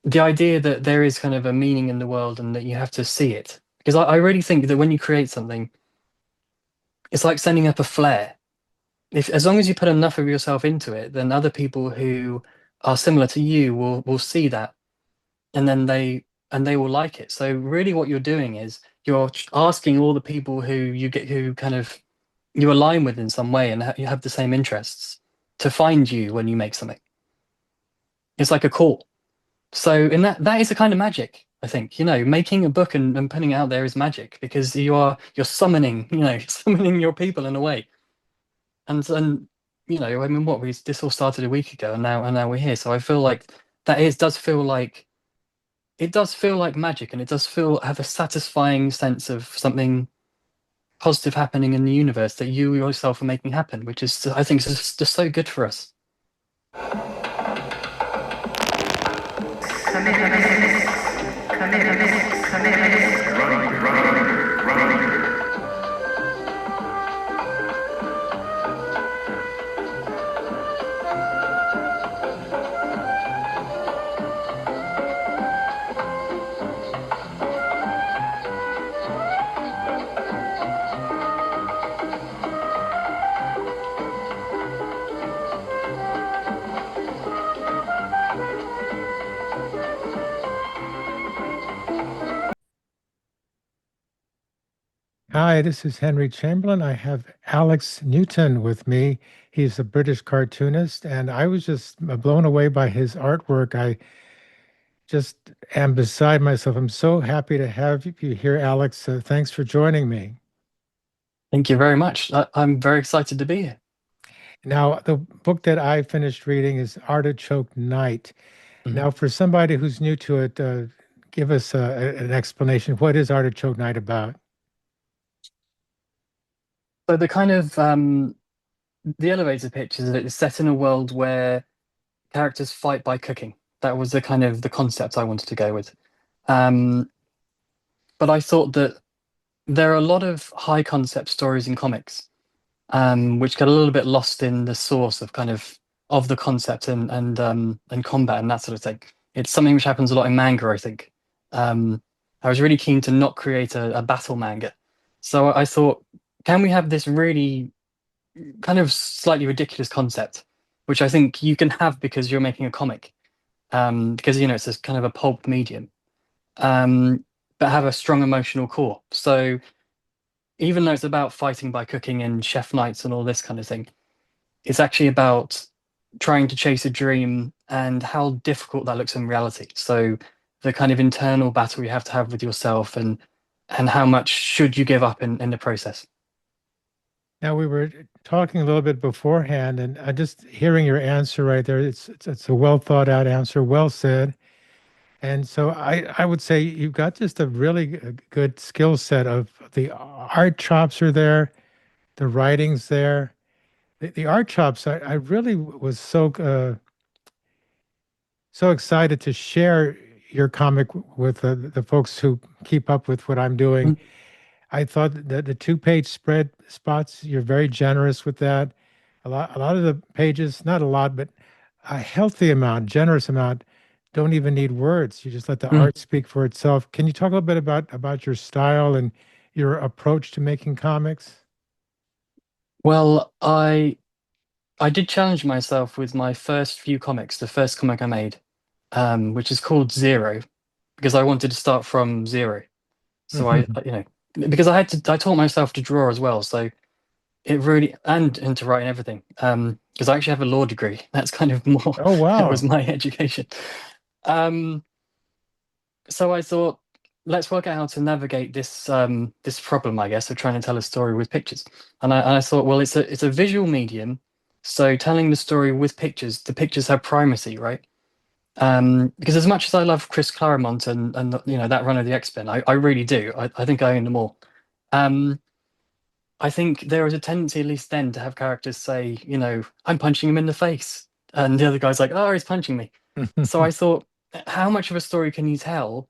the idea that there is kind of a meaning in the world and that you have to see it. Because I really think that when you create something, it's like sending up a flare. If as long as you put enough of yourself into it, then other people who are similar to you will see that, and then they will like it. So really, what you're doing is you're asking all the people who kind of you align with in some way and you have the same interests to find you when you make something. It's like a call. So in that is a kind of magic, I think. Making a book and putting it out there is magic because you're summoning, summoning your people in a way. And I mean, what we this all started a week ago, and now we're here. So I feel like it does feel like magic, and it does feel have a satisfying sense of something positive happening in the universe that you yourself are making happen, which is I think is just so good for us. Hi, this is Henry Chamberlain. I have Alex Newton with me. He's a British cartoonist, and I was just blown away by his artwork. I just am beside myself. I'm so happy to have you here, Alex. Thanks for joining me. Thank you very much. I'm very excited to be here. Now, the book that I finished reading is Artichoke Knight. Mhm. Now, for somebody who's new to it, give us an explanation. What is Artichoke Knight about? So the elevator pitch is that it's set in a world where characters fight by cooking. That was the kind of the concept I wanted to go with. Um, but I thought that there are a lot of high concept stories in comics, which get a little bit lost in the source of of the concept and combat and that sort of thing. It's something which happens a lot in manga, I think. I was really keen to not create a battle manga, so I thought, can we have this really kind of slightly ridiculous concept, which I think you can have because you're making a comic, because it's this kind of a pulp medium, um, but have a strong emotional core. So even though it's about fighting by cooking and chef nights and all this kind of thing, it's actually about trying to chase a dream and how difficult that looks in reality. So the kind of internal battle you have to have with yourself and how much should you give up in the process. Now, we were talking a little bit beforehand, and I just hearing your answer right there. It's a well thought out answer, well said. And so I would say you've got just a really good skill set of the art chops are there, the writing's there. The art chops, I really was so excited to share your comic with the folks who keep up with what I'm doing. Mm, I thought that the two-page spread spots, you're very generous with that. A lot of the pages, not a lot, but a healthy amount, generous amount, don't even need words. You just let the mm. art speak for itself. Can you talk a little bit about your style and your approach to making comics? Well, I did challenge myself with my first few comics, the first comic I made, which is called Zero, because I wanted to start from zero. So because I taught myself to draw as well. So it really, and to write and everything. Because I actually have a law degree. That's kind of more, Oh, that was wow. my education. Um, so I thought, let's work out how to navigate this problem, I guess, of trying to tell a story with pictures. And I thought, well, it's a visual medium, so telling the story with pictures, the pictures have primacy, right? Because as much as I love Chris Claremont and that run of the X-Men, I really do. I think I own them all. Um, I think there is a tendency, at least then, to have characters say, I'm punching him in the face, and the other guy's like, oh, he's punching me. So I thought, how much of a story can you tell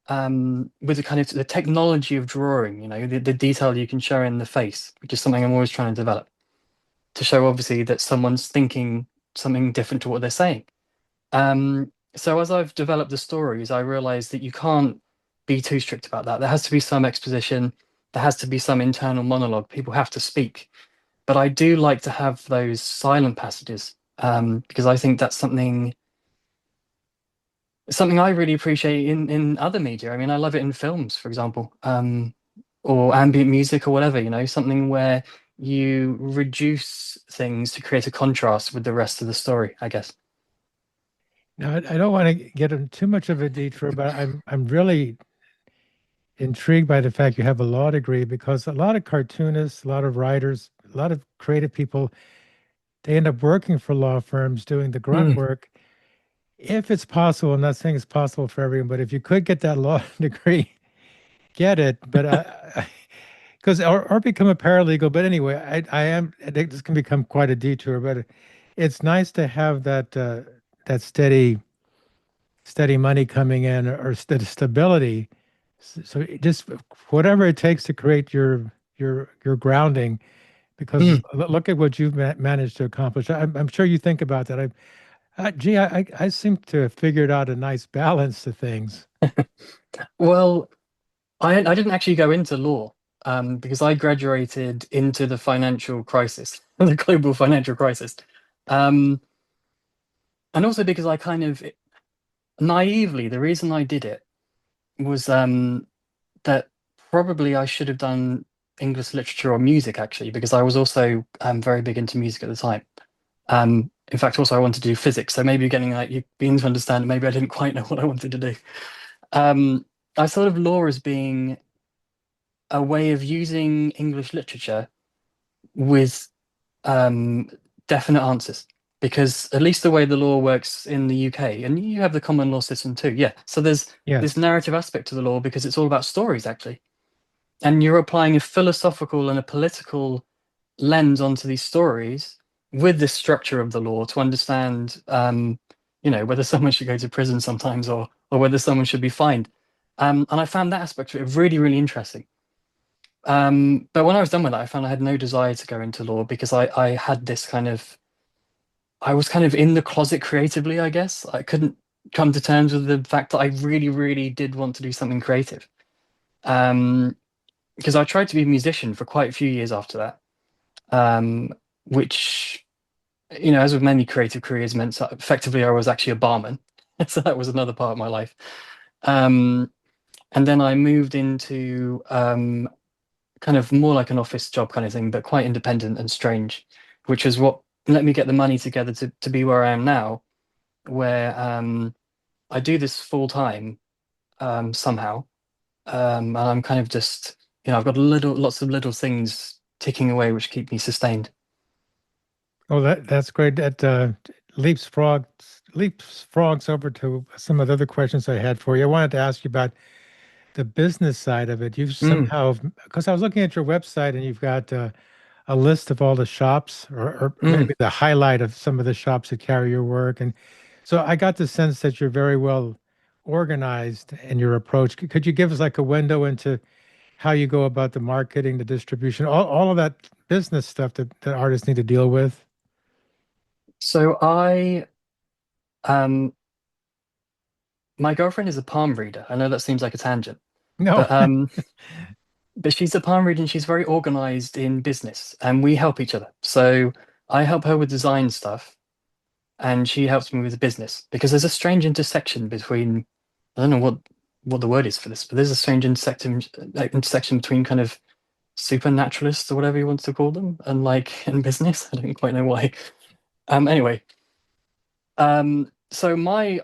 with the kind of the technology of drawing, the detail you can show in the face, which is something I'm always trying to develop to show obviously that someone's thinking something different to what they're saying. So as I've developed the stories, I realized that you can't be too strict about that. There has to be some exposition, there has to be some internal monologue. People have to speak. But I do like to have those silent passages, because I think that's something I really appreciate in other media. I mean, I love it in films, for example, or ambient music or whatever, something where you reduce things to create a contrast with the rest of the story, I guess. Now, I don't want to get into too much of a detour, but I'm really intrigued by the fact you have a law degree because a lot of cartoonists, a lot of writers, a lot of creative people, they end up working for law firms doing the grunt Mm. work. If it's possible, I'm not saying it's possible for everyone, but if you could get that law degree, get it. But because or become a paralegal. But anyway, I think this can become quite a detour, but it's nice to have that steady money coming in or stability. So just whatever it takes to create your grounding, because Mm. look at what you've managed to accomplish. I'm sure you think about that. I seem to have figured out a nice balance to things. Well, I didn't actually go into law, because I graduated into the financial crisis, the global financial crisis. Um, and also because I kind of naively, the reason I did it was that probably I should have done English literature or music actually, because I was also very big into music at the time. In fact, also I wanted to do physics, so maybe you're getting like you begin to understand. Maybe I didn't quite know what I wanted to do. Um, I thought of law as being a way of using English literature with um, definite answers. Because at least the way the law works in the UK, and you have the common law system too, yeah. So there's this Yes. narrative aspect to the law because it's all about stories actually, and you're applying a philosophical and a political lens onto these stories with this structure of the law to understand, whether someone should go to prison sometimes or whether someone should be fined. And I found that aspect of it really, really interesting. But when I was done with that, I found I had no desire to go into law because I had this I was kind of in the closet creatively, I guess. I couldn't come to terms with the fact that I really, really did want to do something creative. Um, because I tried to be a musician for quite a few years after that, which, as with many creative careers, meant that effectively I was actually a barman. So that was another part of my life. Um, and then I moved into kind of more like an office job kind of thing, but quite independent and strange, which is what let me get the money together to be where I am now, where I do this full time somehow. And I'm kind of just, I've got lots of little things ticking away which keep me sustained. Oh, that's great. That leapfrogs over to some of the other questions I had for you. I wanted to ask you about the business side of it. You've Mm, somehow, because I was looking at your website and you've got a list of all the shops or mm. maybe the highlight of some of the shops that carry your work. And so I got the sense that you're very well organized in your approach. Could you give us like a window into how you go about the marketing, the distribution, all of that business stuff that artists need to deal with? So um, my girlfriend is a palm reader. I know that seems like a tangent, No. but she's a palm reader and she's very organized in business, and we help each other. So I help her with design stuff, and she helps me with the business because there's a strange intersection between I don't know what the word is for this, but there's a strange intersection between kind of supernaturalists or whatever you want to call them and like in business. I don't quite know why. Anyway, so my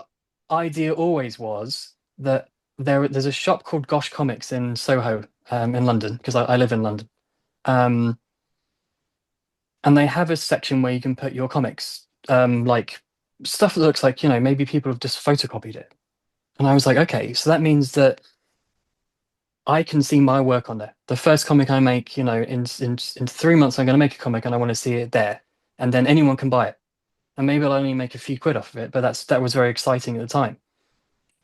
idea always was that there's a shop called Gosh Comics in Soho, in London, because I live in London. Um, and they have a section where you can put your comics, like stuff that looks like, maybe people have just photocopied it. And I was like, okay, so that means that I can see my work on there. The first comic I make, in 3 months, I'm going to make a comic and I want to see it there. And then anyone can buy it. And maybe I'll only make a few quid off of it, but that was very exciting at the time.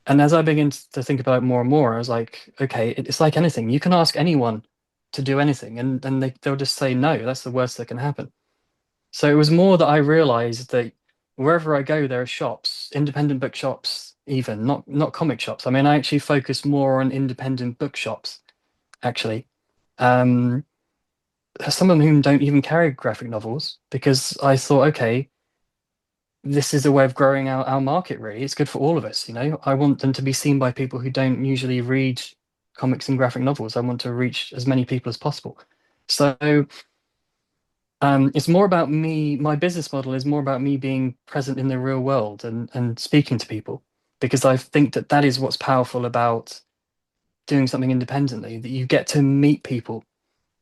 And as I began to think about it more and more, I was like, okay, it's like anything. You can ask anyone to do anything, and they'll just say no. That's the worst that can happen. So it was more that I realized that wherever I go, there are shops, independent bookshops, even not comic shops. I mean, I actually focus more on independent bookshops, actually. Um, some of whom don't even carry graphic novels because I thought, okay, this is a way of growing our market, really. It's good for all of us, you know. I want them to be seen by people who don't usually read comics and graphic novels. I want to reach as many people as possible. So it's more about me. My business model is more about me being present in the real world and speaking to people because I think that that is what's powerful about doing something independently, that you get to meet people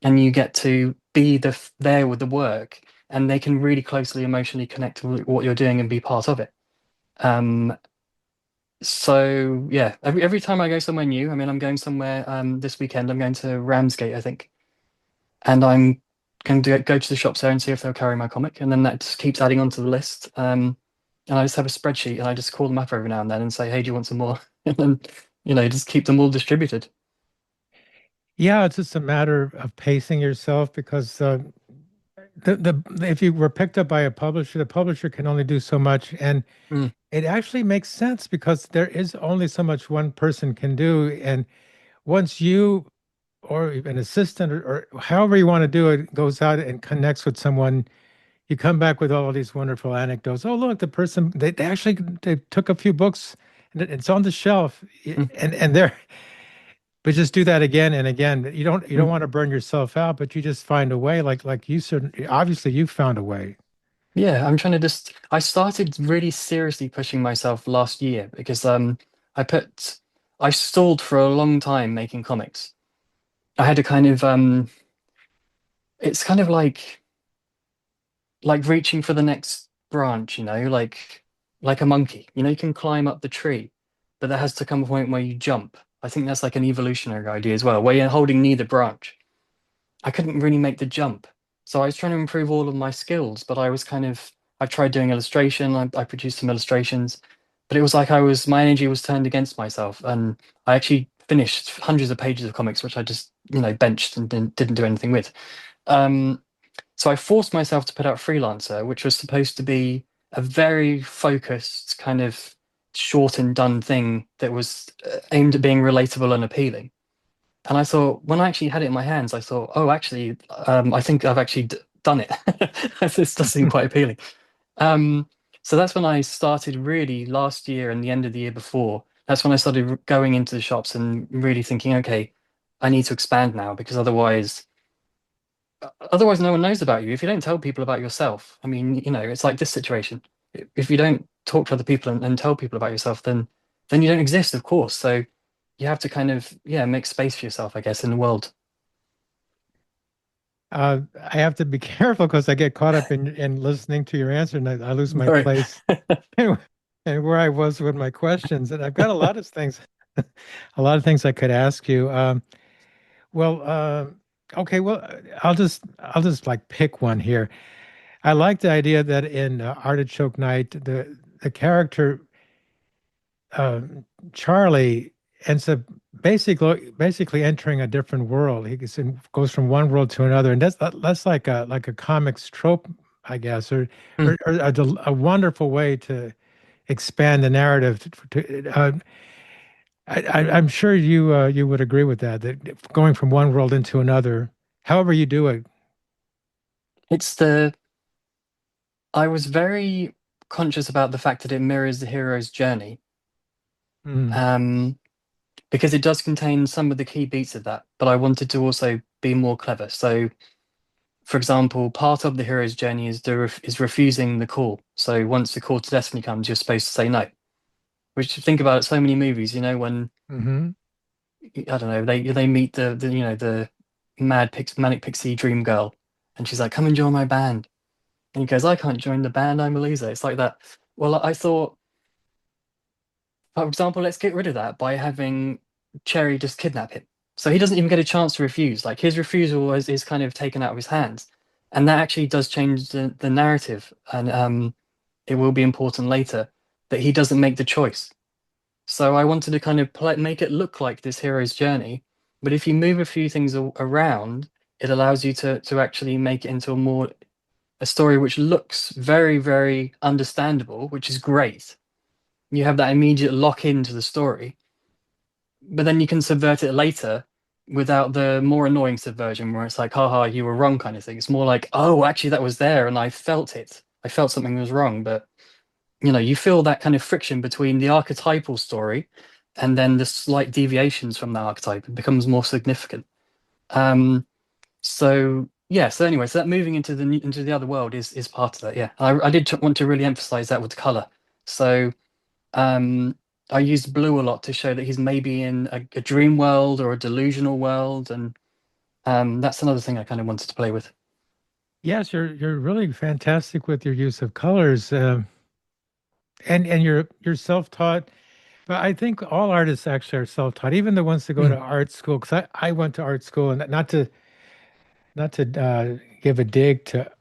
and you get to be there with the work and they can really closely emotionally connect to what you're doing and be part of it. Um, so yeah, every time I go somewhere new, I mean, I'm going somewhere this weekend. I'm going to Ramsgate, I think, and I'm going to go to the shops there and see if they'll carry my comic, and then that just keeps adding onto the list. And I just have a spreadsheet, and I just call them up every now and then and say, "Hey, do you want some more?" And then just keep them all distributed. Yeah, it's just a matter of pacing yourself because the if you were picked up by a publisher, the publisher can only do so much, and Mm, it actually makes sense because there is only so much one person can do, and once you or an assistant or however you want to do it goes out and connects with someone, you come back with all of these wonderful anecdotes. Oh, look, the person they actually they took a few books and it's on the shelf, mm, and they're but just do that again and again. You don't mm. want to burn yourself out, but you just find a way. Like you said, obviously you found a way. Yeah, I'm trying to just. I started really seriously pushing myself last year because I put I stalled for a long time making comics. I had to kind of it's kind of like reaching for the next branch, like a monkey. You can climb up the tree, but there has to come a point where you jump. I think that's like an evolutionary idea as well, where you're holding neither branch. I couldn't really make the jump. So I was trying to improve all of my skills, but I tried doing illustration, I produced some illustrations, but it was like my energy was turned against myself. And I actually finished hundreds of pages of comics, which I just, benched and didn't do anything with. Um, so I forced myself to put out Freelancer, which was supposed to be a very focused, kind of short and done thing that was aimed at being relatable and appealing. And I thought, when I actually had it in my hands, I thought, oh, actually, I think I've actually done it. This does seem quite appealing. Um, so that's when I started really last year and the end of the year before. That's when I started going into the shops and really thinking, okay, I need to expand now because otherwise no one knows about you. If you don't tell people about yourself, I mean, it's like this situation. If you don't talk to other people and tell people about yourself, then you don't exist, of course. So you have to kind of, yeah, make space for yourself, I guess, in the world. I have to be careful because I get caught up in listening to your answer and I lose my Sorry. place and where I was with my questions. And I've got a lot of things I could ask you. Well, okay, well, I'll just like pick one here. I like the idea that in Artichoke Night, the character um, Charlie ends up basically entering a different world. Goes from one world to another, and that's like a comics trope, I guess, Mm. or a wonderful way to expand the narrative. I'm sure you would agree with that. That going from one world into another, however you do it. It's the I was very conscious about the fact that it mirrors the hero's journey, Mm, um, because it does contain some of the key beats of that, but I wanted to also be more clever. So, for example, part of the hero's journey is refusing the call. So once the call to destiny comes, you're supposed to say no. Which, think about it, so many movies, when hmm I don't know, they meet the manic pixie dream girl, and she's like, "Come and join my band," and he goes, "I can't join the band, I'm a loser." It's like that. Well, I thought, for example, let's get rid of that by having Cherry just kidnap him. So he doesn't even get a chance to refuse. Like his refusal is kind of taken out of his hands. And that actually does change the narrative. And it will be important later that he doesn't make the choice. So I wanted to kind of make it look like this hero's journey. But if you move a few things around, it allows you to actually make it into a more a story which looks very, very understandable, which is great. You have that immediate lock into the story, but then you can subvert it later without the more annoying subversion where it's like, haha, you were wrong kind of thing. It's more like, oh, actually, that was there and I felt it. I felt something was wrong. But, you feel that kind of friction between the archetypal story and then the slight deviations from the archetype. It becomes more significant. Um, so yeah, so anyway, so that moving into the other world is part of that. Yeah, I did want to really emphasize that with the color. So um, I used blue a lot to show that he's maybe in a dream world or a delusional world, and that's another thing I kind of wanted to play with. Yes, you're really fantastic with your use of colors, and you're self-taught. But I think all artists actually are self-taught, even the ones that go Mm, to art school. Because I went to art school, and not to give a dig to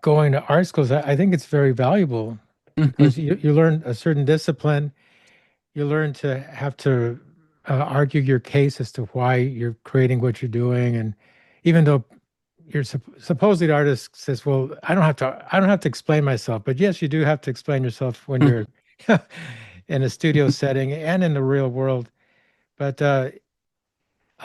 going to art schools. I think it's very valuable mm, because you learn a certain discipline. You learn to have to argue your case as to why you're creating what you're doing, and even though you're supposedly the artist says, "Well, I don't have to explain myself," but yes, you do have to explain yourself when mm. you're in a studio setting and in the real world. But a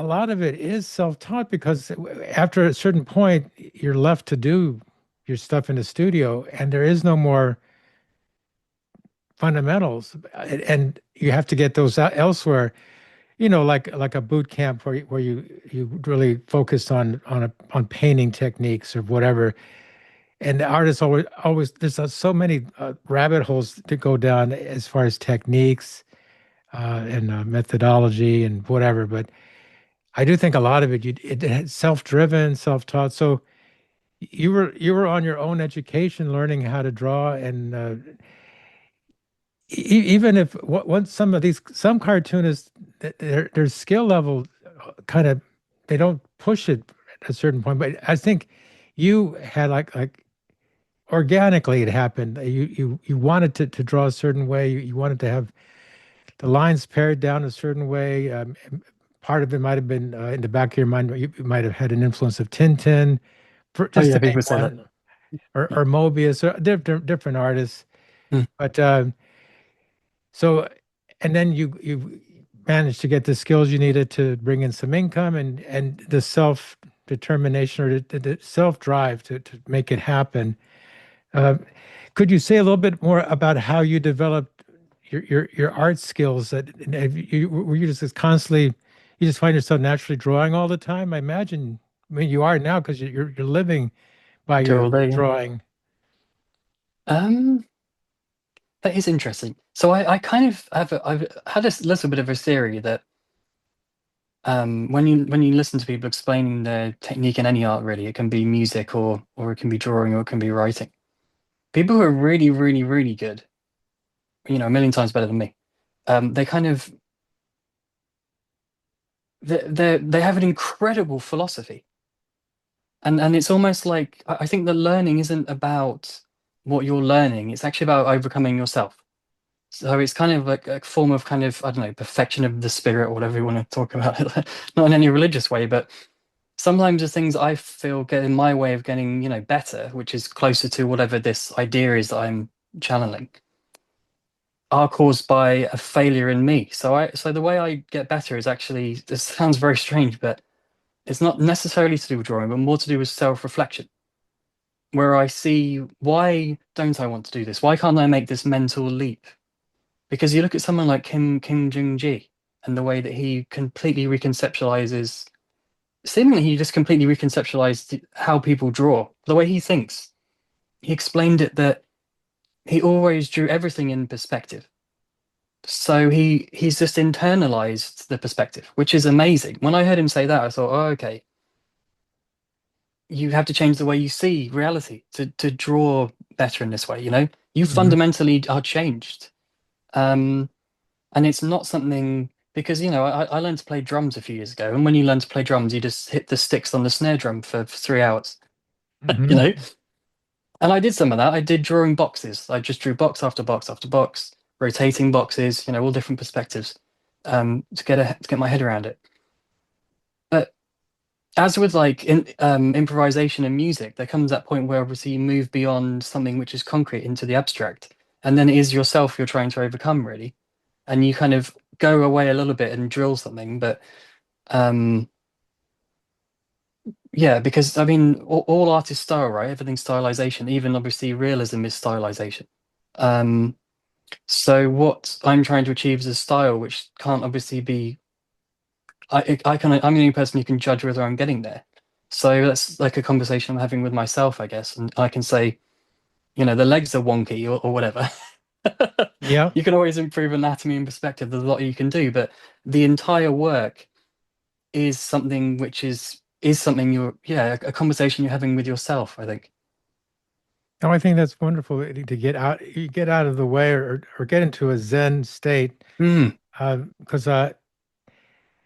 lot of it is self-taught because after a certain point, you're left to do your stuff in the studio, and there is no more fundamentals, and you have to get those out elsewhere. Like a boot camp where you really focus on painting techniques or whatever. And the artists always there's so many rabbit holes to go down as far as techniques and methodology and whatever. But I do think a lot of it's self-driven, self-taught. So you were on your own education, learning how to draw, and even if once some cartoonists, their skill level kind of they don't push it at a certain point. But I think you had like organically it happened. You wanted to draw a certain way. You wanted to have the lines pared down a certain way. Part of it might have been in the back of your mind. You might have had an influence of Tintin, for, Oh just yeah, to name people say that. one, or Mobius, or different artists. Mm. But so, and then you managed to get the skills you needed to bring in some income and the self determination or the self drive to make it happen. Uh, could you say a little bit more about how you developed your art skills? That were you just constantly, you just find yourself naturally drawing all the time? I imagine. I mean, you are now because you're living by Do your all day. Yeah. drawing. Um, that is interesting. So I kind of I've had a little bit of a theory that when you listen to people explaining their technique in any art, really, it can be music or it can be drawing or it can be writing. People who are really, really, really good, a million times better than me, they kind of they have an incredible philosophy, and it's almost like I think that learning isn't about what you're learning; it's actually about overcoming yourself. So it's kind of like a form of kind of, I don't know, perfection of the spirit or whatever you want to talk about it, not in any religious way, but sometimes the things I feel get in my way of getting, better, which is closer to whatever this idea is that I'm channeling, are caused by a failure in me. So the way I get better is actually, this sounds very strange, but it's not necessarily to do with drawing, but more to do with self-reflection, where I see, why don't I want to do this? Why can't I make this mental leap? Because you look at someone like Kim Jung-gi and the way that he completely reconceptualizes, seemingly he just completely reconceptualized how people draw, the way he thinks. He explained it that he always drew everything in perspective. So he's just internalized the perspective, which is amazing. When I heard him say that, I thought, oh, okay, you have to change the way you see reality to draw better in this way, You Hmm. fundamentally are changed. Um, and it's not something because I learned to play drums a few years ago, and when you learn to play drums, you just hit the sticks on the snare drum for 3 hours, you Hmm. know. And I did some of that. I did drawing boxes. I just drew box after box after box, rotating boxes, all different perspectives, to get my head around it. But as with like improvisation and music, there comes that point where obviously you move beyond something which is concrete into the abstract, and then it is yourself you're trying to overcome, really, and you kind of go away a little bit and drill something, but um, yeah, because I mean, all art is style, right? Everything's stylization, even obviously realism is stylization. Um, so what I'm trying to achieve is a style which can't obviously be. I'm the only person who can judge whether I'm getting there. So that's like a conversation I'm having with myself, I guess, and I can say, the legs are wonky or whatever. Yeah. You can always improve anatomy and perspective. There's a lot you can do, but the entire work is something which is something a conversation you're having with yourself, I think. No, I think that's wonderful to get out, you get out of the way or get into a Zen state. Mm, Because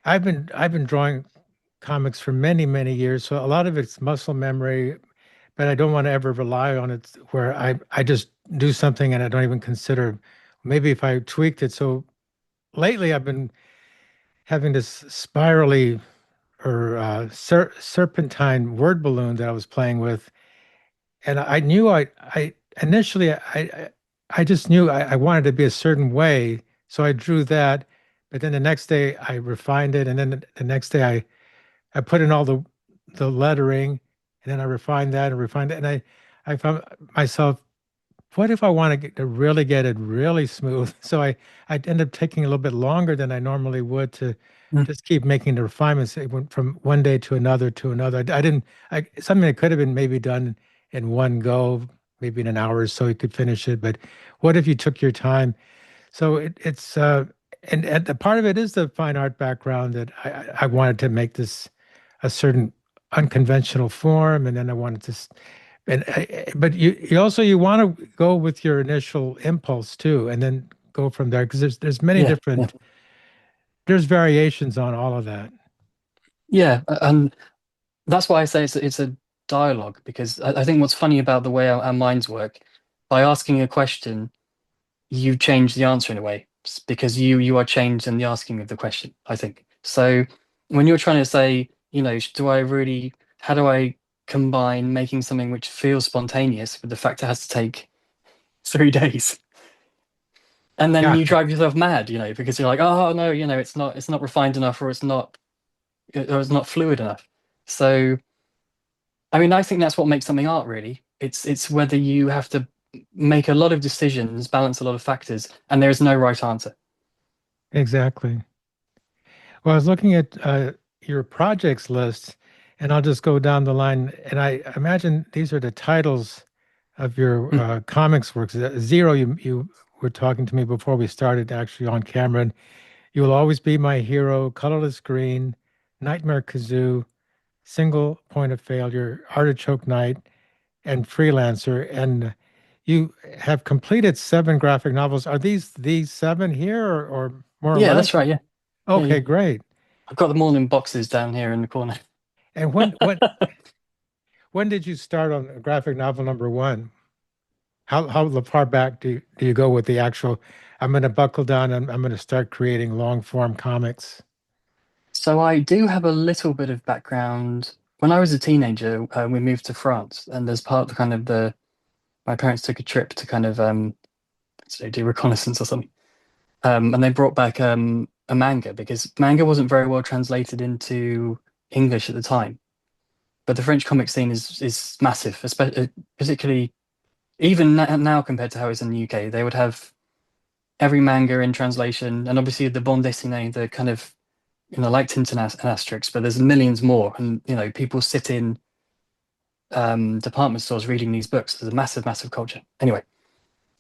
I've been drawing comics for many, many years, so a lot of it's muscle memory, but I don't want to ever rely on it where I just do something and I don't even consider maybe if I tweaked it. So lately I've been having this spirally or serpentine word balloon that I was playing with, and I knew I initially I just knew I wanted to be a certain way, so I drew that. But then the next day I refined it, and then the next day I put in all the lettering, and then I refined that and refined it, and I found myself, what if I want to really get it really smooth? So I end up taking a little bit longer than I normally would to mm, just keep making the refinements. It went from one day to another to another. I didn't something that could have been maybe done in one go, maybe in an hour or so you could finish it. But what if you took your time? So it's and the part of it is the fine art background that I wanted to make this a certain unconventional form, and then I wanted to and but you also you want to go with your initial impulse too, and then go from there because there's many yeah, yeah, different there's variations on all of that. yeah, and that's why I say it's a dialogue because I think what's funny about the way our minds work, by asking a question, you change the answer in a way because you are changed in the asking of the question, I think. So when you're trying to say, do I really, how do I combine making something which feels spontaneous with the fact it has to take 3 days? And then Yeah, you drive yourself mad, because you're like, oh no, it's not refined enough or it's not fluid enough. So I mean, I think that's what makes something art, really. It's whether you have to make a lot of decisions, balance a lot of factors, and there is no right answer. exactly. Well, I was looking at your projects list, and I'll just go down the line. And I imagine these are the titles of your Hmm. comics works. Zero, you were talking to me before we started actually on camera. And you will always be my hero. Colorless Green, Nightmare Kazoo, Single Point of Failure, Artichoke Knight, and Freelancer. And you have completed seven graphic novels. Are these seven here or more or Yeah, that's less? right. Yeah, yeah, Okay, yeah. great. I've got them all in boxes down here in the corner. And when did you start on graphic novel number one? How far back do you go with the actual? I'm going to buckle down and I'm going to start creating long form comics. So I do have a little bit of background. When I was a teenager, we moved to France, and as part of the kind of the my parents took a trip to kind of so do reconnaissance or something. And they brought back a manga because manga wasn't very well translated into English at the time. But the French comic scene is massive, especially particularly even now compared to how it's in the UK. They would have every manga in translation, and obviously the bande dessinée, the kind of like Tintin and Asterix, but there's millions more, and people sit in department stores reading these books. There's a massive, massive culture. Anyway,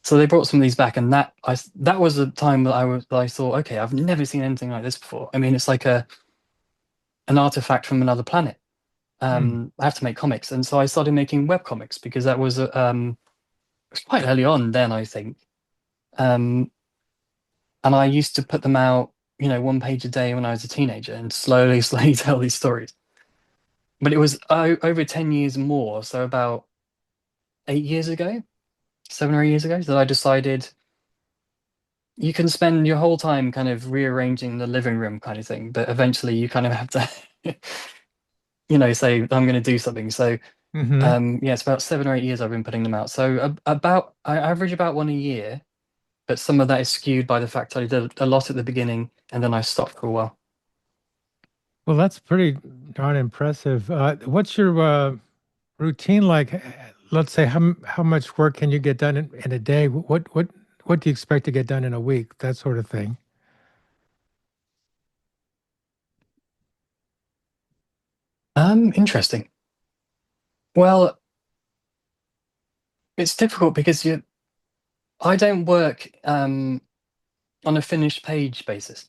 so they brought some of these back, and that was a time that I thought, okay, I've never seen anything like this before. I mean, it's like an artifact from another planet. Hmm. I have to make comics, and so I started making web comics because that was it was quite early on then, I think. Um, and I used to put them out, one page a day when I was a teenager, and slowly, slowly tell these stories. But it was over 10 years more, so about 8 years ago, 7 or 8 years ago, that I decided you can spend your whole time kind of rearranging the living room kind of thing, but eventually you kind of have to say I'm going to do something. So Hmm. yeah, it's about 7 or 8 years I've been putting them out. So about I average about one a year, but some of that is skewed by the fact I did a lot at the beginning and then I stopped for a while. Well, that's pretty darn impressive. What's your routine like? Let's say how much work can you get done in a day? What do you expect to get done in a week? That sort of thing. Interesting. Well, it's difficult because I don't work on a finished page basis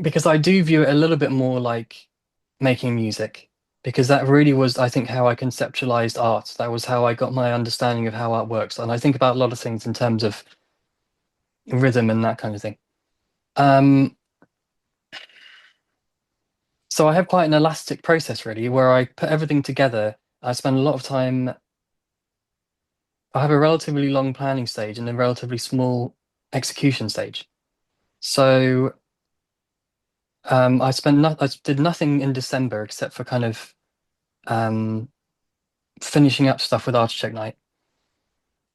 because I do view it a little bit more like making music because that really was, I think, how I conceptualized art. That was how I got my understanding of how art works. And I think about a lot of things in terms of rhythm and that kind of thing. Um, so I have quite an elastic process really where I put everything together. I spend a lot of time, I have a relatively long planning stage and a relatively small execution stage. So I did nothing in December except for kind of um, finishing up stuff with Artichoke Knight.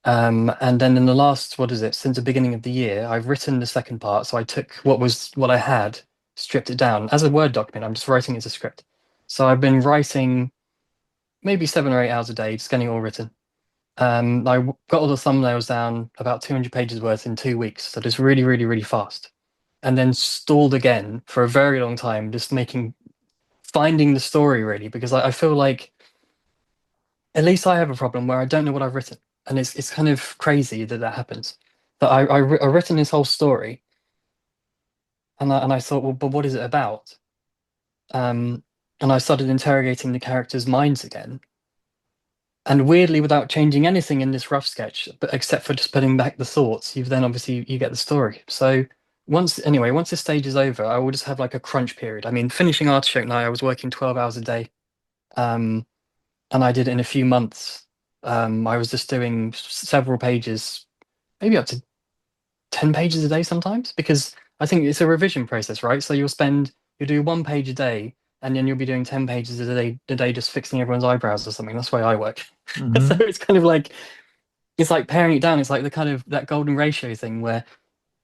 And then in the last, what is it, since the beginning of the year, I've written the second part. So I took what I had, stripped it down as a Word document. I'm just writing it as a script. So I've been writing maybe 7 or 8 hours a day, just getting it all written. Got all the thumbnails down, about 200 pages worth in 2 weeks. So just really, really, really fast. And then stalled again for a very long time, just finding the story really, because I feel like at least I have a problem where I don't know what I've written, and it's kind of crazy that that happens. That I've written this whole story, and I thought, well, but what is it about? Um, and I started interrogating the characters' minds again, and weirdly, without changing anything in this rough sketch, but except for just putting back the thoughts, you've then obviously you get the story. So once this stage is over, I will just have like a crunch period. I mean, finishing Artichoke Night, I was working 12 hours a day. Um, and I did it in a few months. I was just doing several pages, maybe up to 10 pages a day sometimes, because I think it's a revision process, right? So you'll do 1 page a day, and then you'll be doing 10 pages a day just fixing everyone's eyebrows or something. That's the way I work. So Hmm. it's kind of like, it's like paring it down. It's like the kind of that golden ratio thing where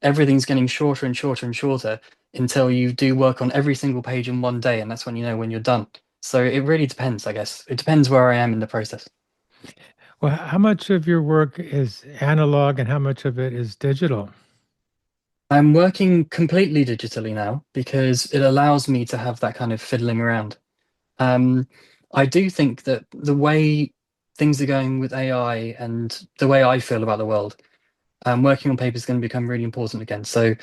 everything's getting shorter and shorter and shorter until you do work on every single page in one day, and that's when you know when you're done. So it really depends, I guess. It depends where I am in the process. Well, how much of your work is analog and how much of it is digital? I'm working completely digitally now because it allows me to have that kind of fiddling around. Um, I do think that the way things are going with AI and the way I feel about the world, working on paper is going to become really important again. So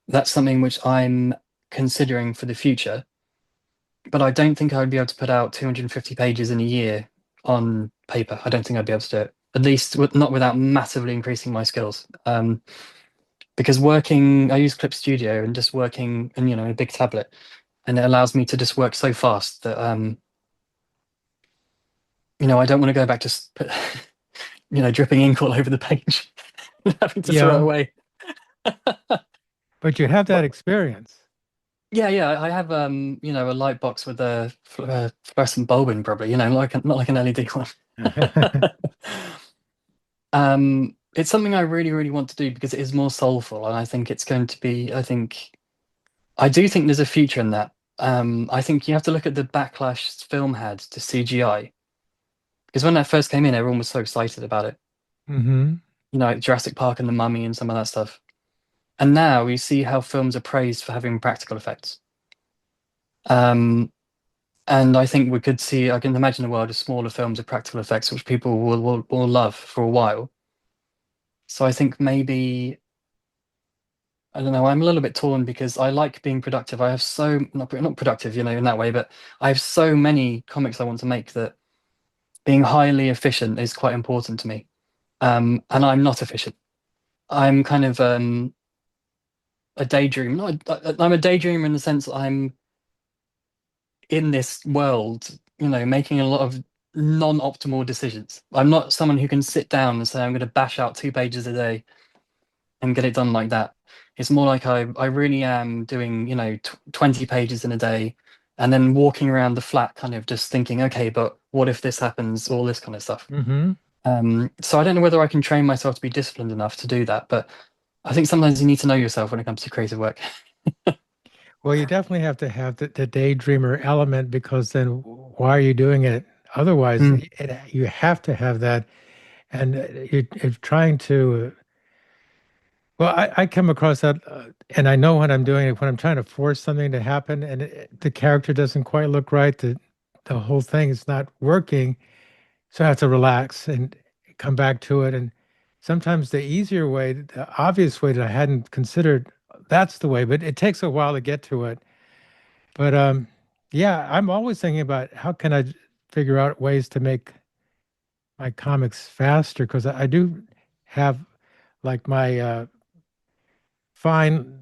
that's something which I'm considering for the future. But I don't think I would be able to put out 250 pages in a year on paper. I don't think I'd be able to do it, at least not without massively increasing my skills. Because I use Clip Studio and just working and a big tablet, and it allows me to just work so fast that I don't want to go back to put, dripping ink all over the page and having to throw it Yeah, away. but you have that But experience. yeah, yeah, I have a light box with a fluorescent bulb in, probably, like not like an LED one. It's something I really, really want to do because it is more soulful, and I think it's going to be. I do think there's a future in that. I think you have to look at the backlash film had to CGI because when that first came in, everyone was so excited about it. Hmm. Like Jurassic Park and The Mummy and some of that stuff. And now you see how films are praised for having practical effects. Um, and I think I can imagine a world of smaller films with practical effects, which people will love for a while. So I think maybe I don't know. I'm a little bit torn because I like being productive. I have not productive, in that way, but I have so many comics I want to make that being highly efficient is quite important to me. And I'm not efficient. I'm kind of a daydream. I'm a daydreamer in the sense that I'm in this world, making a lot of non-optimal decisions. I'm not someone who can sit down and say I'm going to bash out 2 pages a day and get it done like that. It's more like I really am doing, 20 pages in a day and then walking around the flat, kind of just thinking, okay, but what if this happens? All this kind of stuff. Hmm. So I don't know whether I can train myself to be disciplined enough to do that, but I think sometimes you need to know yourself when it comes to creative work. Well, you definitely have to have the daydreamer element because then why are you doing it? Otherwise, Mm, you have to have that. And you're trying to, well, I come across that and I know when I'm doing it, when I'm trying to force something to happen and the character doesn't quite look right, the whole thing is not working. So I have to relax and come back to it. And sometimes the easier way, the obvious way that I hadn't considered, that's the way, but it takes a while to get to it. But yeah, I'm always thinking about how can I figure out ways to make my comics faster because I do have like my fine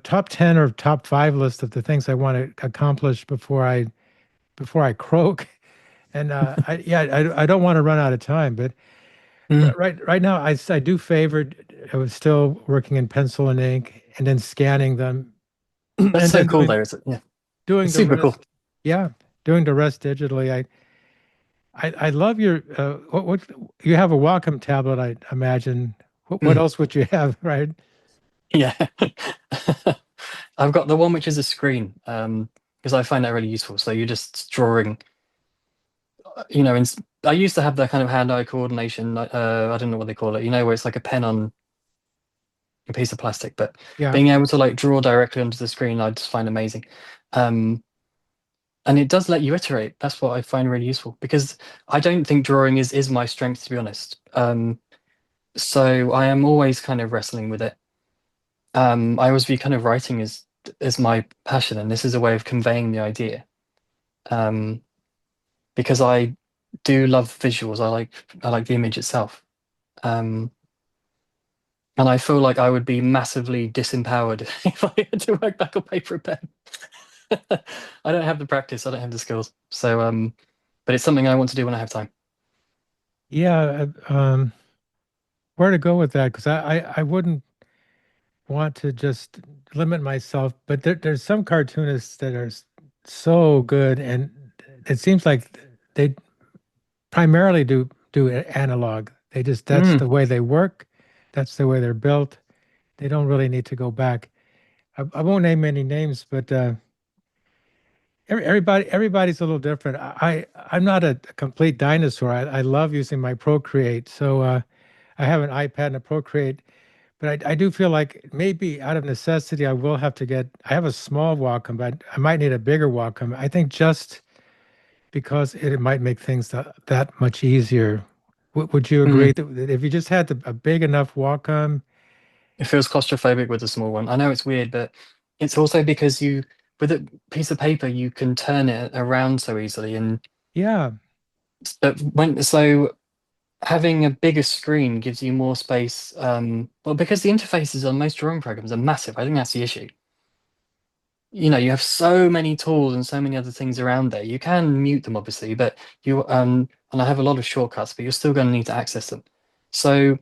top 10 or top 5 list of the things I want to accomplish before I croak. And I don't want to run out of time, but mm. right now I do favor I was still working in pencil and ink and then scanning them That's and so then cool, doing though. Is it? Yeah, doing it's the super cool. rest. Yeah, doing the rest digitally. I love your what you have a Wacom tablet, I imagine. What Mm, else would you have, right? yeah. I've got the one which is a screen, because I find that really useful. So you're just drawing, in, I used to have that kind of hand-eye coordination. I don't know what they call it, where it's like a pen on a piece of plastic, but Yeah. being able to like draw directly onto the screen, I just find amazing. Um, and it does let you iterate. That's what I find really useful because I don't think drawing is my strength, to be honest. So I am always kind of wrestling with it. I always view kind of writing as my passion, and this is a way of conveying the idea. Um, because I do love visuals. I like the image itself. Um, and I feel like I would be massively disempowered if I had to work back on paper and pen. I don't have the practice. I don't have the skills. So, but it's something I want to do when I have time. Yeah, where to go with that? Because I wouldn't want to just limit myself, but there's some cartoonists that are so good, and it seems like they primarily do analog. They just that's Mm. the way they work, that's the way they're built. They don't really need to go back. I won't name any names, but everybody's a little different. I'm not a complete dinosaur. I love using my Procreate, so I have an iPad and a Procreate. But I do feel like maybe out of necessity, I will have to get. I have a small Wacom, but I might need a bigger Wacom. I think just because it might make things that much easier. Would you agree Mm. that if you just had a big enough Wacom, It feels claustrophobic with a small one. I know it's weird, but it's also because with a piece of paper, you can turn it around so easily. yeah, But so having a bigger screen gives you more space. Well, because the interfaces on most drawing programs are massive. I think that's the issue. You have so many tools and so many other things around there. You can mute them, obviously, but and I have a lot of shortcuts, but you're still going to need to access them. So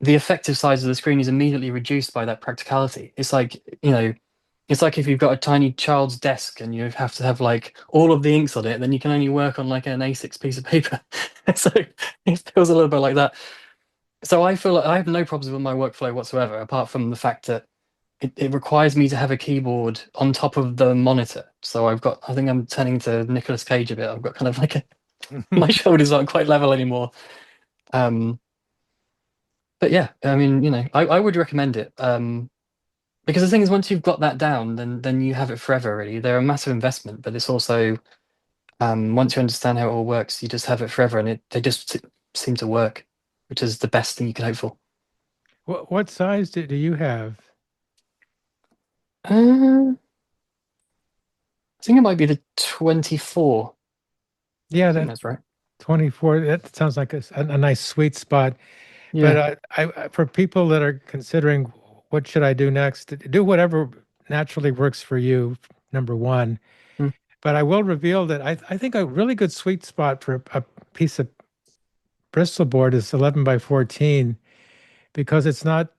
the effective size of the screen is immediately reduced by that practicality. It's like if you've got a tiny child's desk and you have to have like all of the inks on it, then you can only work on like an A6 piece of paper. So it feels a little bit like that. So I feel like I have no problems with my workflow whatsoever, apart from the fact that it requires me to have a keyboard on top of the monitor. So I think I'm turning to Nicolas Cage a bit. I've got kind of like my shoulders aren't quite level anymore. Um, but yeah, I mean, I would recommend it. Because the thing is, once you've got that down, then you have it forever, really. They're a massive investment, but it's also once you understand how it all works, you just have it forever, and they just seem to work, which is the best thing you can hope for. what size do you have? I think it might be the 24. Yeah, I think that that's right. 24. That sounds like a nice sweet spot. But Yeah. for people that are considering what should I do next, do whatever naturally works for you, number one. Mm. But I will reveal that I think a really good sweet spot for a piece of Bristol board is 11 by 14 because it's not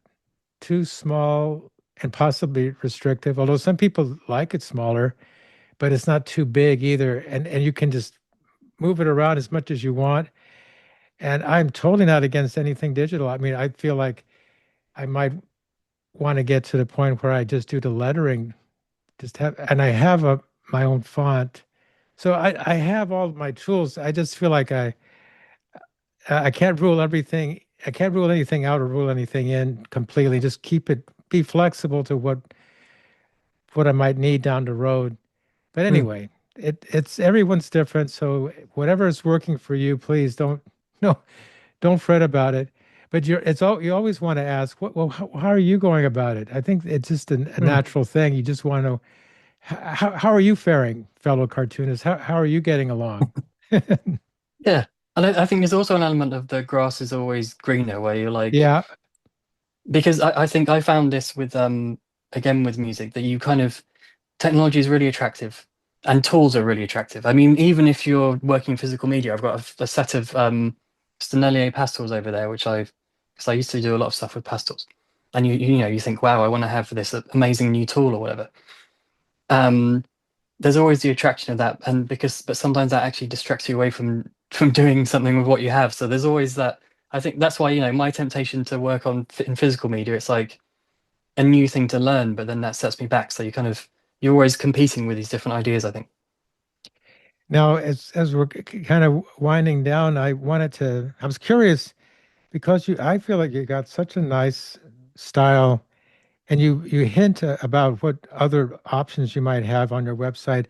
too small and possibly restrictive, although some people like it smaller. but it's not too big either, and you can just move it around as much as you want. And I'm totally not against anything digital. I mean, I feel like I might want to get to the point where I just do the lettering, just have, and I have my own font. So I have all of my tools. I just feel like I can't rule everything. I can't rule anything out or rule anything in completely. Just keep it, be flexible to what I might need down the road. But Mm, anyway, it's everyone's different. So whatever is working for you, please don't no don't fret about it. But you always want to ask, well, how are you going about it? I think it's just a mm. natural thing. You just want to know how are you faring, fellow cartoonists? How are you getting along? Yeah. And I think there's also an element of the grass is always greener where you're like, Yeah. because I think I found this with again with music that you kind of technology is really attractive and tools are really attractive. I mean, even if you're working physical media, I've got a set of Stanelier pastels over there, which because I used to do a lot of stuff with pastels. And you know, you think, wow, I want to have this amazing new tool or whatever. Um, there's always the attraction of that, and but sometimes that actually distracts you away from doing something with what you have. So there's always that. I think that's why, you know, my temptation to work on in physical media, it's like a new thing to learn, but then that sets me back. So you're always competing with these different ideas, I think. Now, as we're kind of winding down, I was curious because I feel like you got such a nice style, and you hint about what other options you might have on your website.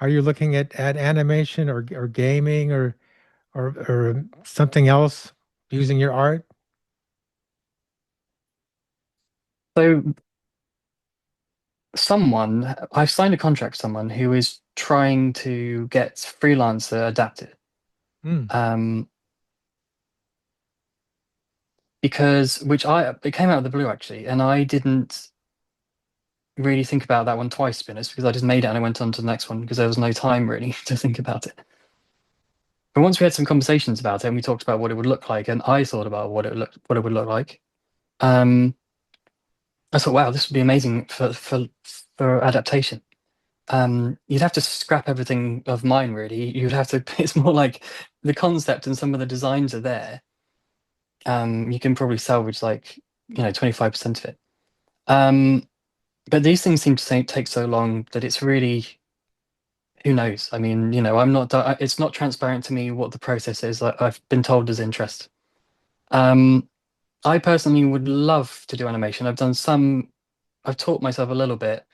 Are you looking at animation or gaming or something else using your art? So I've signed a contract with someone who is trying to get freelancer adapted. Hmm. Um, because which it came out of the blue actually, and I didn't really think about that one twice, to be honest, because I just made it and I went on to the next one because there was no time really to think about it. But once we had some conversations about it and we talked about what it would look like, and I thought about what it would look like, um, I thought, wow, this would be amazing for adaptation. You'd have to scrap everything of mine, really. You'd have to. It's more like the concept and some of the designs are there. You can probably salvage like 25% of it. Um, but these things seem to take so long that it's really who knows. I mean, I'm not. It's not transparent to me what the process is. I've been told there's interest. Um, I personally would love to do animation. I've done some. I've taught myself a little bit.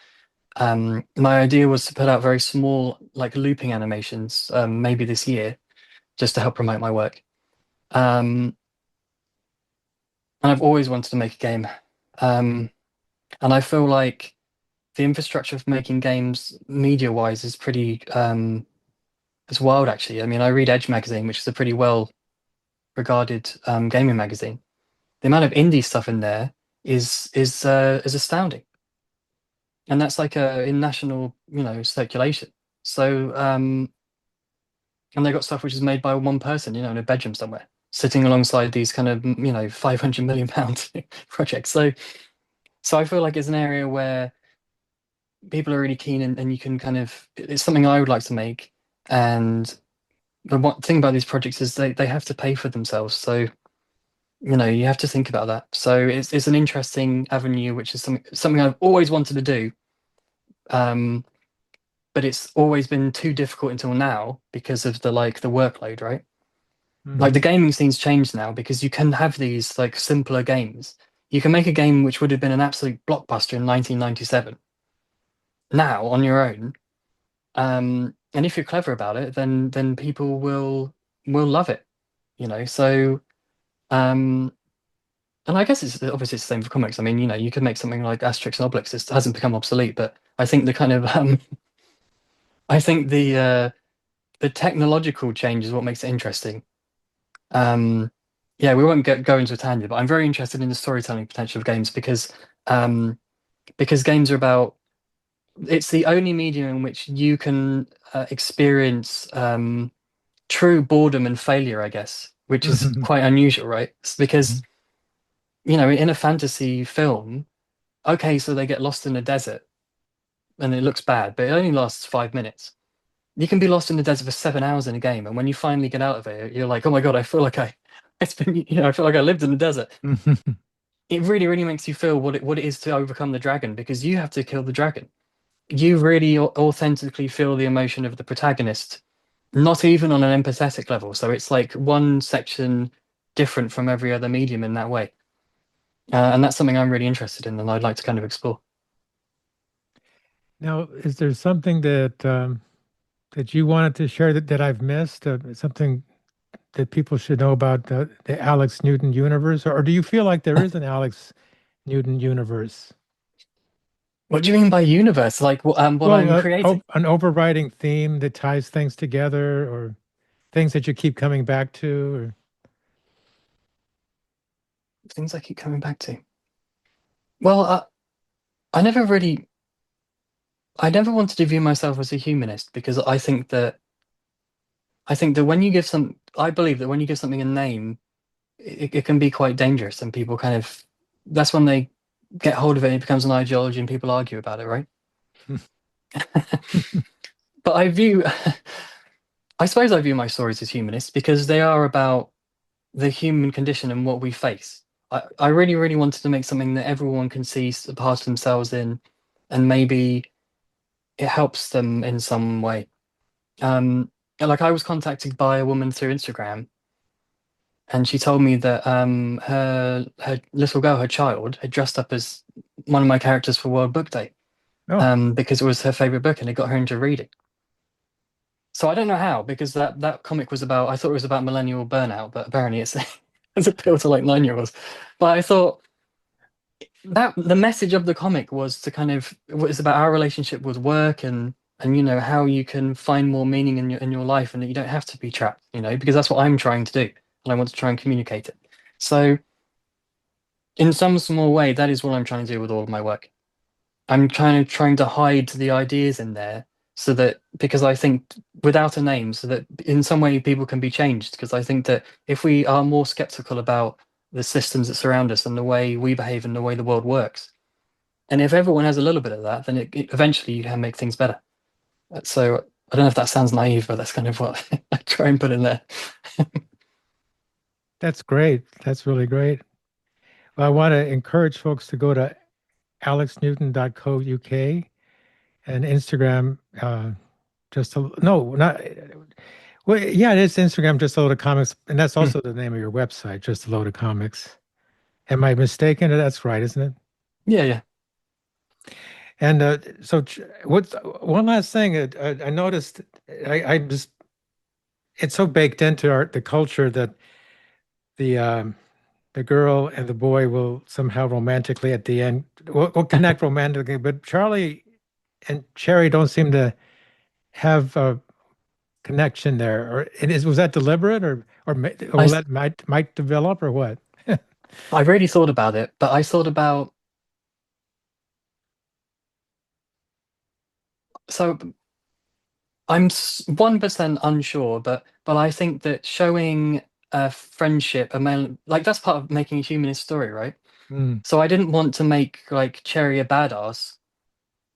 My idea was to put out very small, like looping animations, maybe this year, just to help promote my work. Um, and I've always wanted to make a game. Um, and I feel like the infrastructure of making games media-wise is pretty it's wild actually. I mean, I read Edge magazine, which is a pretty well regarded gaming magazine. The amount of indie stuff in there is astounding. And that's like in national, circulation. So and they got stuff which is made by one person, in a bedroom somewhere, sitting alongside these kind of, 500 million pound projects. So I feel like it's an area where people are really keen and you can it's something I would like to make. And the one thing about these projects is they have to pay for themselves. So, you have to think about that. So it's an interesting avenue, which is something I've always wanted to do. Um, but it's always been too difficult until now because of the workload, right? Like the Hmm. gaming scene's changed now because you can have these like simpler games. You can make a game which would have been an absolute blockbuster in 1997 now on your own. And if you're clever about it, then people will love it, So um, and I guess it's obviously it's the same for comics. I mean, you could make something like Asterix and Obelix. It hasn't become obsolete, but I think the kind of I think the technological change is what makes it interesting. Um, yeah, we won't go into a tangent, but I'm very interested in the storytelling potential of games um, because games are about it's the only medium in which you can experience true boredom and failure, I guess, which is quite unusual, right? It's because in a fantasy film, okay, so they get lost in a desert, and it looks bad, but it only lasts 5 minutes. You can be lost in the desert for 7 hours in a game, and when you finally get out of it, you're like, oh my God, I feel like it's been, I feel like I lived in the desert. It really, really makes you feel what it is to overcome the dragon because you have to kill the dragon. You really authentically feel the emotion of the protagonist, not even on an empathetic level. So it's like one section different from every other medium in that way. And that's something I'm really interested in and I'd like to kind of explore. Now, is there something that you wanted to share that I've missed? Something that people should know about the Alex Newton universe, or do you feel like there is an Alex Newton universe? What do you mean by universe? Like what Well, I'm creating? an overriding theme that ties things together, or things that you keep coming back to, or Things I keep coming back to. Well, I never really, I never wanted to view myself as a humanist because I think that when you give some, I believe that when you give something a name, it can be quite dangerous, and people kind of, that's when they get hold of it, and it becomes an ideology, and people argue about it, right? But I suppose I view my stories as humanist because they are about the human condition and what we face. I really, really wanted to make something that everyone can see a part of themselves in, and maybe it helps them in some way. Like I was contacted by a woman through Instagram, and she told me that her little girl, her child, had dressed up as one of my characters for World Book Day, oh, because it was her favorite book and it got her into reading. So I don't know how, because that comic was about, I thought it was about millennial burnout, but apparently it's it's appeal to like 9-year-olds. But I thought that the message of the comic was to kind of, it was about our relationship with work, and how you can find more meaning in your life, and that you don't have to be trapped, because that's what I'm trying to do, and I want to try and communicate it. So in some small way, that is what I'm trying to do with all of my work. I'm kind of trying to hide the ideas in there, so that, because I think without a name, so that in some way people can be changed. Because I think that if we are more skeptical about the systems that surround us and the way we behave and the way the world works, and if everyone has a little bit of that, then eventually you can make things better. So I don't know if that sounds naive, but that's kind of what I try and put in there. that's great. That's really great. Well, I want to encourage folks to go to alexnewton.co.uk and Instagram. Just a, no, not well. Yeah, it is Instagram. Just a load of comics, and that's Mm. also the name of your website. Just a load of comics. Am I mistaken? That's right, isn't it? Yeah, yeah. And what's one last thing? I noticed. I just it's so baked into the culture that the um, the girl and the boy will somehow romantically at the end will connect romantically, but Charlie and Cherry don't seem to have a connection there. Or was that deliberate, or I will that might develop, or what? I really thought about it, but I thought about, so I'm 1% unsure, but I think that showing a friendship, like that's part of making a humanist story, right? Hmm. So I didn't want to make like Cherry a badass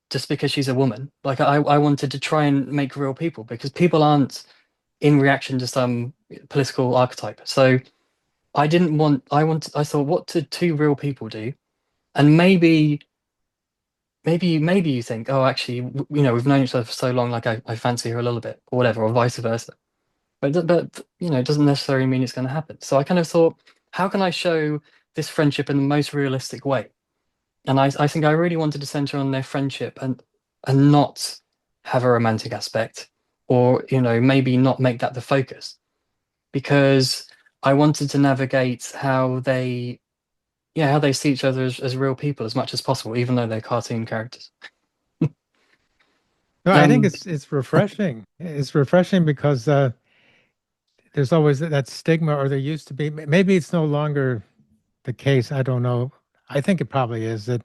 just because she's a woman. Like I wanted to try and make real people, because people aren't in reaction to some political archetype. So I thought, what did two real people do? And maybe you think, oh, actually, we've known each other for so long, like I fancy her a little bit, or whatever, or vice versa. But it doesn't necessarily mean it's going to happen. So I kind of thought, how can I show this friendship in the most realistic way? And I think I really wanted to center on their friendship, and not have a romantic aspect, or maybe not make that the focus, because I wanted to navigate how they see each other as real people as much as possible, even though they're cartoon characters. No, I think Um, it's refreshing. It's refreshing because there's always that stigma, or there used to be. Maybe it's no longer the case. I don't know. I think it probably is that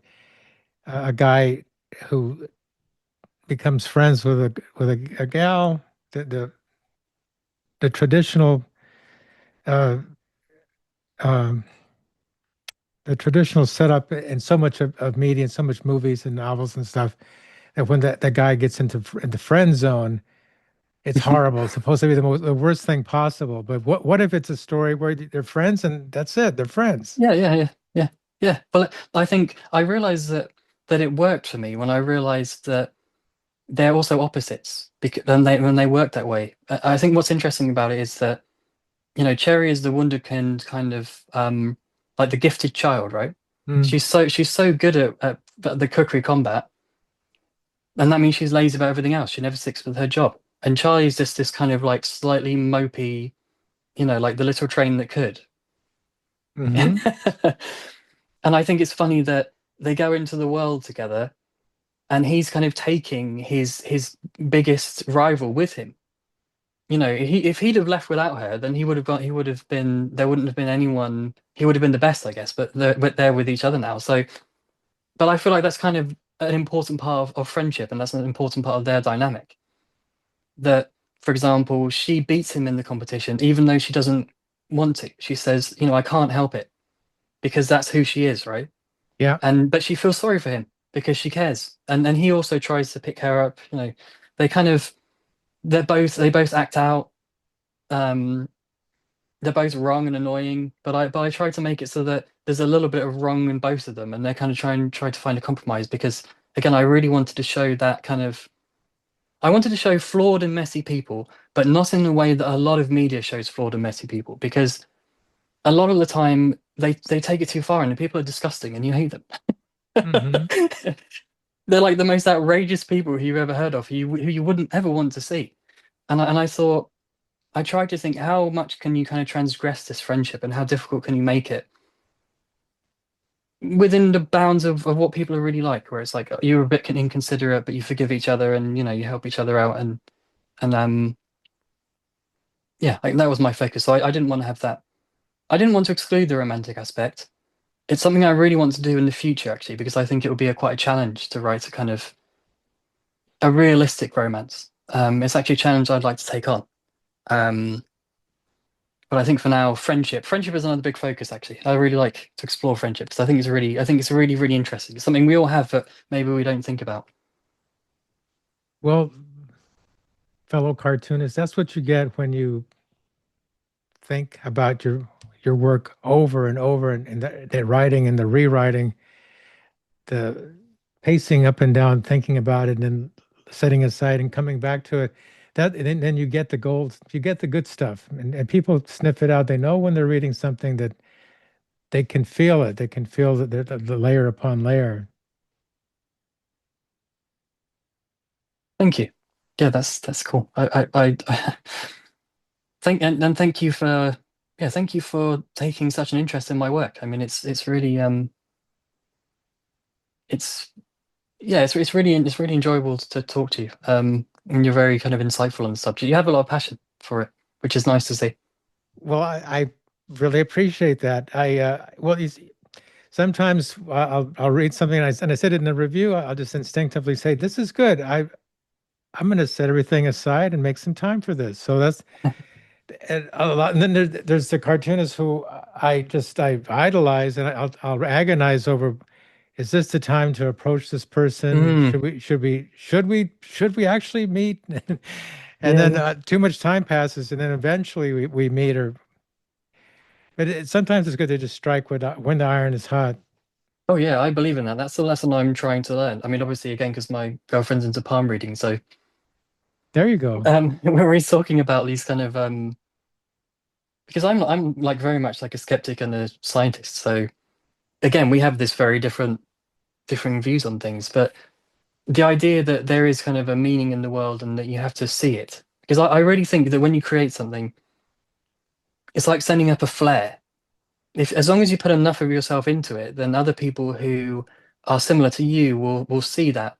a guy who becomes friends with a gal, the the, the traditional uh, um, the traditional setup in so much of media and so much movies and novels and stuff. that when that guy gets into friend zone, it's horrible. It's supposed to be the worst thing possible. But what if it's a story where they're friends and that's it? They're friends. Yeah, yeah, yeah, yeah, yeah. But I think I realized that it worked for me when I realized that they're also opposites because when they work that way. I think what's interesting about it is that Cherry is the wunderkind kind of like the gifted child, right? Mm, She's so good at the cookery combat, and that means she's lazy about everything else. She never sticks with her job. And Charlie's just this kind of like slightly mopey, like the little train that could. hmm And I think it's funny that they go into the world together, and he's kind of taking his biggest rival with him. If he'd have left without her, then he would have been there wouldn't have been anyone. He would have been the best, I guess. But they're with each other now. So, but I feel like that's kind of an important part of friendship, and that's an important part of their dynamic. That, for example, she beats him in the competition, even though she doesn't want to. She says, I can't help it because that's who she is, right? Yeah. But she feels sorry for him because she cares, and he also tries to pick her up. They kind of they both act out. Um, they're both wrong and annoying, but I try to make it so that there's a little bit of wrong in both of them, and they're kind of try to find a compromise because again, I really wanted to show that kind of I wanted to show flawed and messy people, but not in the way that a lot of media shows flawed and messy people, because a lot of the time they take it too far and the people are disgusting and you hate them. hmm They're like the most outrageous people who you've ever heard of, who you wouldn't ever want to see. And I thought I tried to think how much can you kind of transgress this friendship and how difficult can you make it within the bounds of what people are really like, where it's like you're a bit inconsiderate, but you forgive each other and you help each other out and yeah, like that was my focus. So I didn't want to have that. I didn't want to exclude the romantic aspect. It's something I really want to do in the future, actually, because I think it would be quite a challenge to write a kind of a realistic romance. It's actually a challenge I'd like to take on. Um, but I think for now, friendship is another big focus. Actually, I really like to explore friendship because I think it's really, really interesting. It's something we all have, but maybe we don't think about. Well, fellow cartoonists, that's what you get when you think about your work over and over and the writing and the rewriting, the pacing up and down, thinking about it, and then setting aside and coming back to it. That and then you get the gold, you get the good stuff, and people sniff it out. They know when they're reading something that they can feel it. They can feel the layer upon layer. Thank you. Yeah, that's cool. I thank you for thank you for taking such an interest in my work. I mean, it's really it's yeah, it's really enjoyable to talk to you. And you're very kind of insightful on the subject. You have a lot of passion for it, which is nice to see. Well, I really appreciate that. Sometimes I'll read something and I said it in the review. I'll just instinctively say, "This is good." I'm going to set everything aside and make some time for this. So that's and a lot. And then there's the cartoonists who I idolize and I'll agonize over. Is this the time to approach this person? Mm, Should we actually meet? And yeah, then yeah. too much time passes, and then eventually we meet. But sometimes it's good to just strike when the iron is hot. Oh yeah, I believe in that. That's the lesson I'm trying to learn. I mean, obviously, again, because my girlfriend's into palm reading, so There you go. when we're talking about these kind of because I'm like very much like a skeptic and a scientist. So again, we have this very differing views on things, but the idea that there is kind of a meaning in the world and that you have to see it. Because I really think that when you create something, it's like sending up a flare. If as long as you put enough of yourself into it, then other people who are similar to you will see that,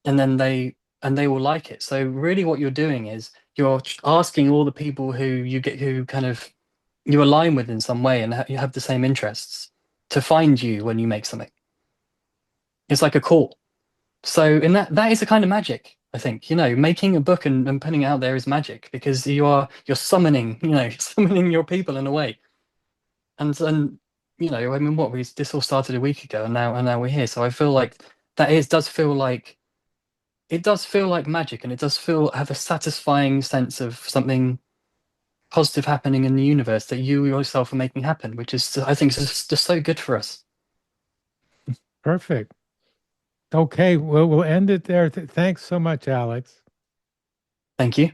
and then they will like it. So really, what you're doing is you're asking all the people who kind of you align with in some way and you have the same interests to find you when you make something. It's like a call. So in that is a kind of magic, I think. Making a book and putting it out there is magic because you're summoning, summoning your people in a way. And I mean what we this all started a week ago and now we're here. So I feel like does feel like it does feel like magic, and it does feel have a satisfying sense of something positive happening in the universe that you yourself are making happen, which is, I think, just so good for us. Perfect. Okay, well, we'll end it there. Thanks so much, Alex. Thank you.